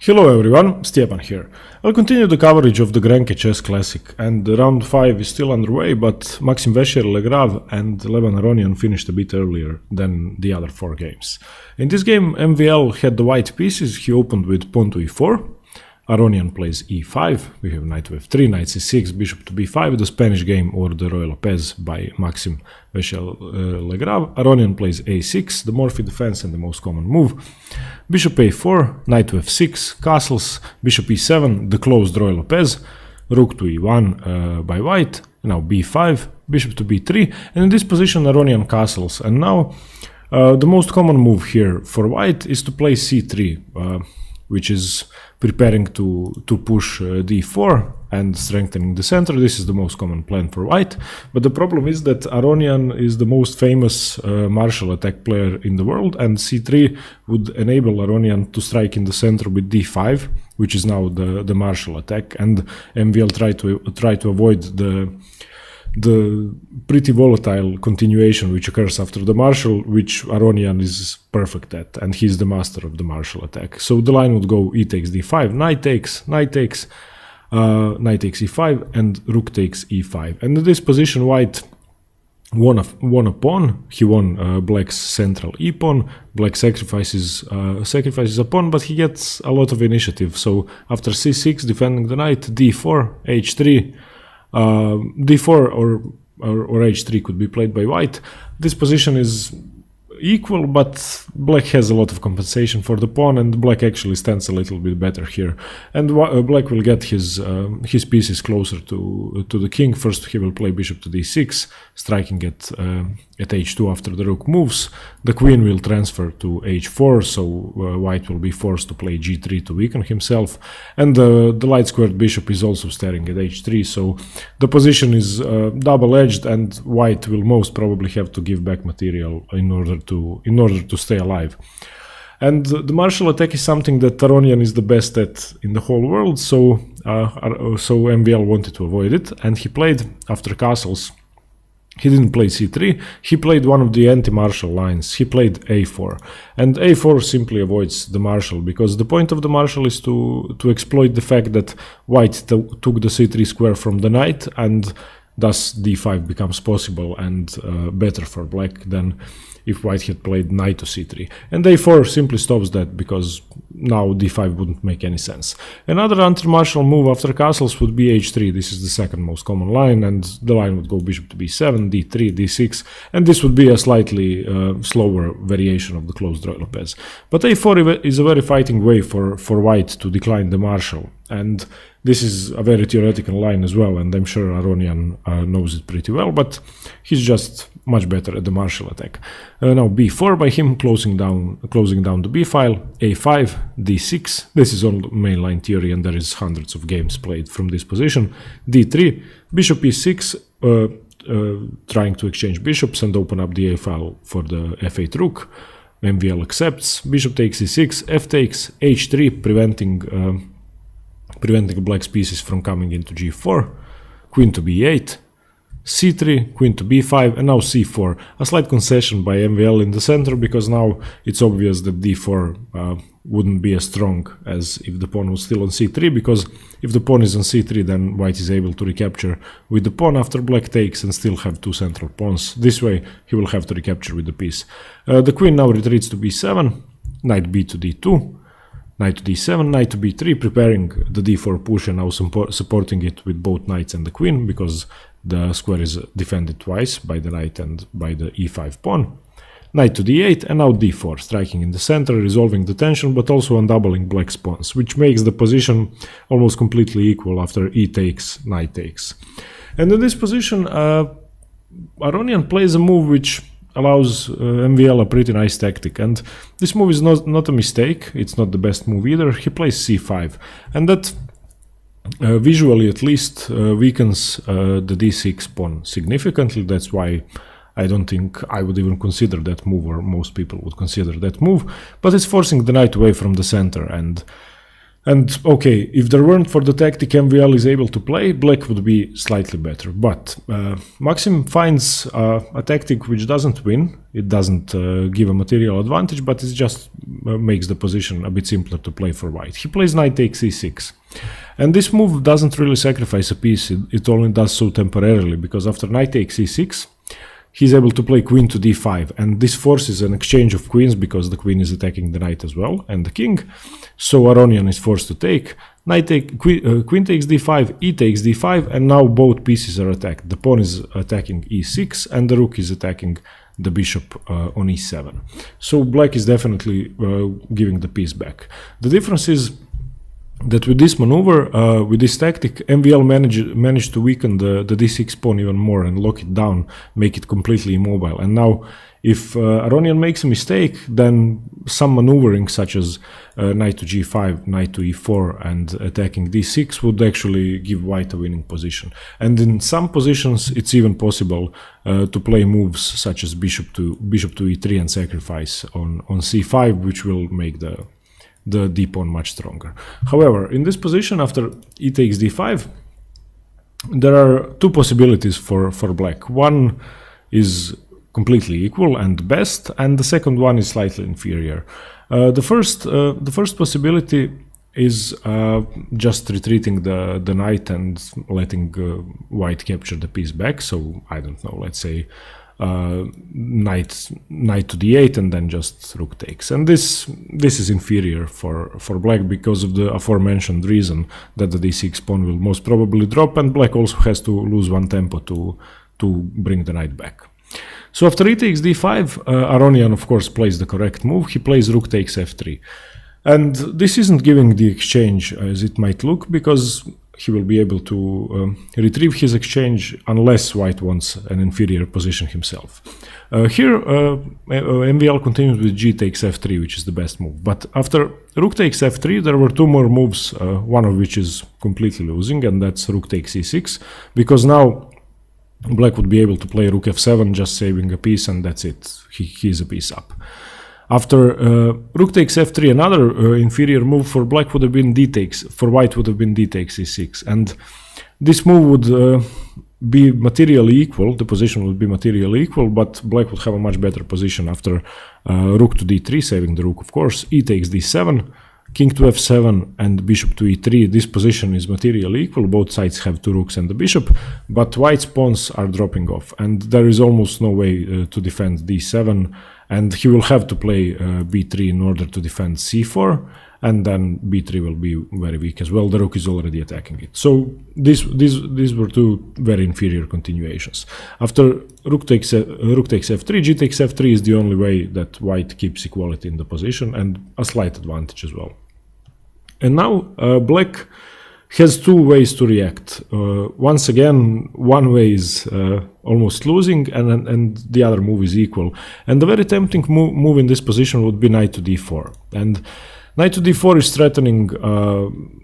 Hello everyone, Stepan here. I'll continue the coverage of the Grenke Chess Classic, and round 5 is still underway, but Maxime Vechier-Lagrave and Levon Aronian finished a bit earlier than the other 4 games. In this game, MVL had the white pieces. He opened with pawn to e4, Aronian plays e5, we have knight to f3, knight c6, bishop to b5, the Spanish game or the Ruy Lopez by Maxime Vechier-Lagrave. Aronian plays a6, the Morphy defense and the most common move. Bishop a4, knight to f6, castles, bishop e7, the closed Ruy Lopez, rook to e1 by white, now b5, bishop to b3, and in this position Aronian castles. And now the most common move here for white is to play c3, which is preparing to push d4 and strengthening the center. This is the most common plan for white, but the problem is that Aronian is the most famous martial attack player in the world, and c3 would enable Aronian to strike in the center with d5, which is now the martial attack, and MVL try to avoid the pretty volatile continuation which occurs after the martial, which Aronian is perfect at, and he's the master of the martial attack. So the line would go e takes d5, knight takes, knight takes e5, and rook takes e5. And in this position, white won a pawn. He won black's central e pawn. Black sacrifices a pawn, but he gets a lot of initiative. So after c6, defending the knight, d4, h3. d4 or h3 could be played by white. This position is equal, but black has a lot of compensation for the pawn, and black actually stands a little bit better here. And black will get his pieces closer to the king. First he will play bishop to d6, striking at h2 after the rook moves. The queen will transfer to h4, so white will be forced to play g3 to weaken himself. And the light squared bishop is also staring at h3, so the position is double-edged, and white will most probably have to give back material in order to stay alive. And the martial attack is something that Aronian is the best at in the whole world, so MVL wanted to avoid it, and he played after castles. He didn't play c3, he played one of the anti-martial lines. He played a4, and a4 simply avoids the martial, because the point of the martial is to exploit the fact that white took the c3 square from the knight, and thus d5 becomes possible and better for black than if white had played knight to c3. And a4 simply stops that, because now d5 wouldn't make any sense. Another anti-martial move after castles would be h3. This is the second most common line, and the line would go bishop to b7, d3, d6, and this would be a slightly slower variation of the closed Ruy Lopez. But a4 is a very fighting way for white to decline the martial, and this is a very theoretical line as well, and I'm sure Aronian knows it pretty well, but he's just much better at the martial attack. Now b4 by him, closing down the b file, a5, d6. This is all mainline theory, and there is hundreds of games played from this position. d3, bishop e6, trying to exchange bishops and open up the a file for the f8 rook. MVL accepts. Bishop takes e6, f takes, h3, preventing black's pieces from coming into g4, queen to b8, c3, queen to b5, and now c4. A slight concession by MVL in the center, because now it's obvious that d4 wouldn't be as strong as if the pawn was still on c3, because if the pawn is on c3, then white is able to recapture with the pawn after black takes and still have 2 central pawns. This way he will have to recapture with the piece. The queen now retreats to b7, knight b to d2, knight to d7, knight to b3, preparing the d4 push, and now supporting it with both knights and the queen, because the square is defended twice by the knight and by the e5 pawn. Knight to d8, and now d4, striking in the center, resolving the tension, but also undoubling black's pawns, which makes the position almost completely equal after e takes, knight takes. And in this position, Aronian plays a move which allows MVL a pretty nice tactic, and this move is not a mistake. It's not the best move either. He plays c5, and that visually at least weakens the d6 pawn significantly. That's why I don't think I would even consider that move, or most people would consider that move, but it's forcing the knight away from the center, and And okay, if there weren't for the tactic MVL is able to play, black would be slightly better. But Maxime finds a tactic which doesn't win. It doesn't give a material advantage, but it just makes the position a bit simpler to play for white. He plays knight takes e6. And this move doesn't really sacrifice a piece. It only does so temporarily, because after knight takes e6, he's able to play queen to d5, and this forces an exchange of queens because the queen is attacking the knight as well and the king. So Aronian is forced to take. Queen takes d5, e takes d5, and now both pieces are attacked. The pawn is attacking e6 and the rook is attacking the bishop on e7. So black is definitely giving the piece back. The difference is that with this maneuver, with this tactic, MVL managed to weaken the d6 pawn even more and lock it down, make it completely immobile. And now, if Aronian makes a mistake, then some maneuvering such as knight to g5, knight to e4 and attacking d6 would actually give white a winning position. And in some positions, it's even possible to play moves such as bishop to e3 and sacrifice on c5, which will make the d pawn much stronger. However, in this position, after e takes d5, there are two possibilities for black. One is completely equal and best, and the second one is slightly inferior. The first possibility is just retreating the knight and letting white capture the piece back. So I don't know, let's say knight to d8 and then just rook takes. And this is inferior for black because of the aforementioned reason that the d6 pawn will most probably drop, and black also has to lose one tempo to bring the knight back. So after e takes d5, Aronian of course plays the correct move. He plays rook takes f3. And this isn't giving the exchange as it might look, because he will be able to retrieve his exchange unless white wants an inferior position himself. Here MVL continues with g takes f3, which is the best move. But after rook takes f3, there were two more moves, one of which is completely losing, and that's rook takes e6, because now black would be able to play rook f7, just saving a piece, and that's it. He's a piece up. After rook takes f3, another inferior move for black would have been d takes. For white would have been d takes e6, and this move would be materially equal. The position would be materially equal, but black would have a much better position after rook to d3, saving the rook, of course. E takes d7, king to f7, and bishop to e3. This position is materially equal. Both sides have two rooks and the bishop, but white's pawns are dropping off, and there is almost no way to defend d7. And he will have to play b3 in order to defend c4, and then b3 will be very weak as well. The rook is already attacking it. So these were two very inferior continuations. After rook takes f3, g takes f3 is the only way that white keeps equality in the position, and a slight advantage as well. And now black has two ways to react. Once again, one way is almost losing, and the other move is equal. And the very tempting move in this position would be knight to d4. And knight to d4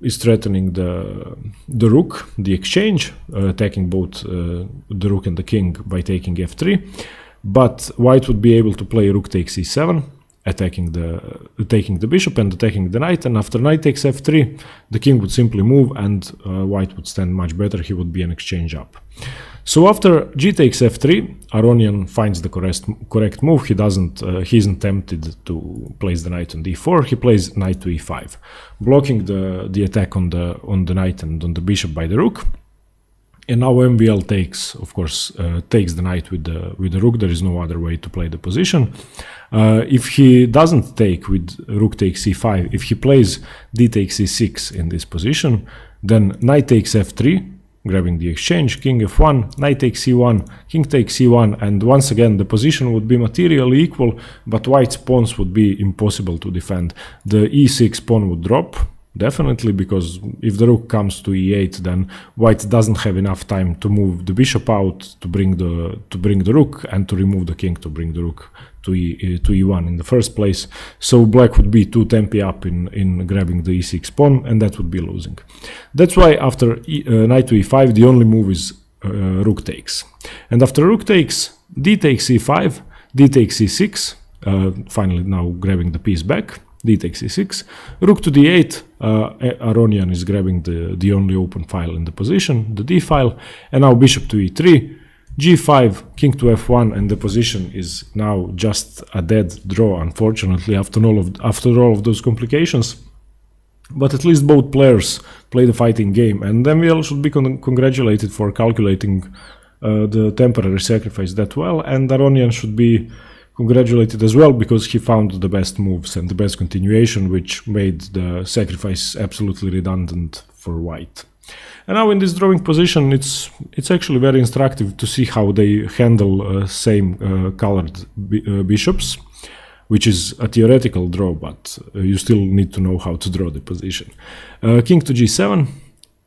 is threatening the rook, the exchange, attacking both the rook and the king by taking f3. But white would be able to play rook takes e7, taking the bishop and attacking the knight, and after knight takes f3, the king would simply move, and white would stand much better. He would be an exchange up. So after g takes f3, Aronian finds the correct move. He isn't tempted to place the knight on d4. He plays knight to e5, blocking the attack on the knight and on the bishop by the rook. And now MVL takes, of course, takes the knight with the rook. There is no other way to play the position. If he doesn't take with rook takes e5, if he plays d takes e6 in this position, then knight takes f3, grabbing the exchange, king f1, knight takes e1, king takes e1, and once again the position would be materially equal, but white's pawns would be impossible to defend. The e6 pawn would drop, definitely, because if the rook comes to e8, then white doesn't have enough time to move the bishop out to bring the rook, and to remove the king to bring the rook to e1 in the first place. So black would be too tempi up in grabbing the e6 pawn, and that would be losing. That's why after knight to e5, the only move is rook takes. And after rook takes, d takes e5, d takes e6, finally now grabbing the piece back. d takes e6, rook to d8, Aronian is grabbing the only open file in the position, the d file, and now bishop to e3, g5, king to f1, and the position is now just a dead draw, unfortunately, after all of those complications. But at least both players play the fighting game, and MVL should be congratulated for calculating the temporary sacrifice that well, and Aronian should be congratulated as well because he found the best moves and the best continuation, which made the sacrifice absolutely redundant for white. And now in this drawing position, it's actually very instructive to see how they handle same colored bishops, which is a theoretical draw, but you still need to know how to draw the position. King to g7,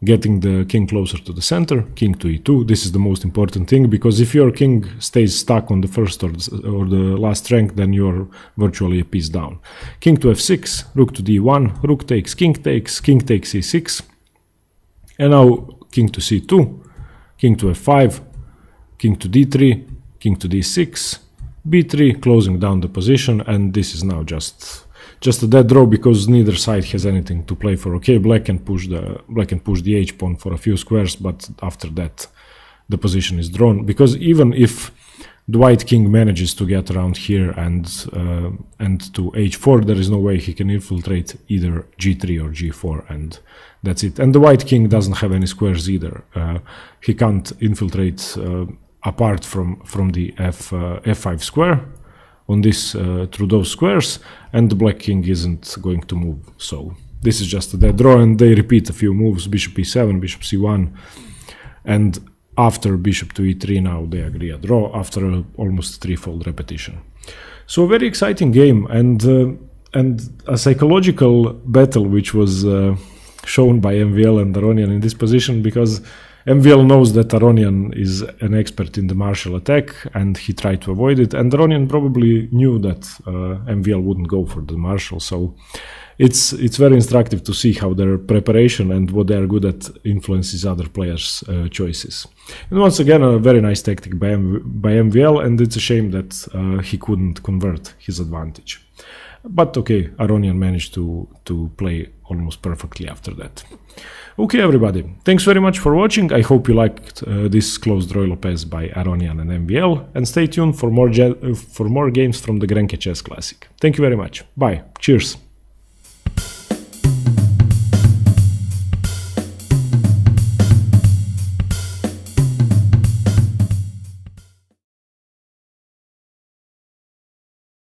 getting the king closer to the center, king to e2. This is the most important thing, because if your king stays stuck on the first or the last rank, then you're virtually a piece down. King to f6, rook to d1, rook takes king takes e6. And now king to c2, king to f5, king to d3, king to d6, b3, closing down the position, and this is now just a dead draw because neither side has anything to play for. Okay, black can push the h pawn for a few squares, but after that the position is drawn, because even if the white king manages to get around here and to h4, there is no way he can infiltrate either g3 or g4, and that's it. And the white king doesn't have any squares either. He can't infiltrate apart from the f5 square on this through those squares, and the black king isn't going to move. So this is just a dead draw, and they repeat a few moves: bishop e7, bishop c1, and after bishop to e3 now they agree a draw after almost threefold repetition. So a very exciting game, and a psychological battle which was shown by MVL and Aronian in this position, because MVL knows that Aronian is an expert in the martial attack and he tried to avoid it, and Aronian probably knew that MVL wouldn't go for the martial. So it's very instructive to see how their preparation and what they are good at influences other players' choices. And once again, a very nice tactic by MVL, and it's a shame that he couldn't convert his advantage. But okay, Aronian managed to play almost perfectly after that. Okay, everybody, thanks very much for watching. I hope you liked this Closed Ruy Lopez by Aronian and MVL, and stay tuned for more games from the Grenke Chess Classic. Thank you very much. Bye. Cheers.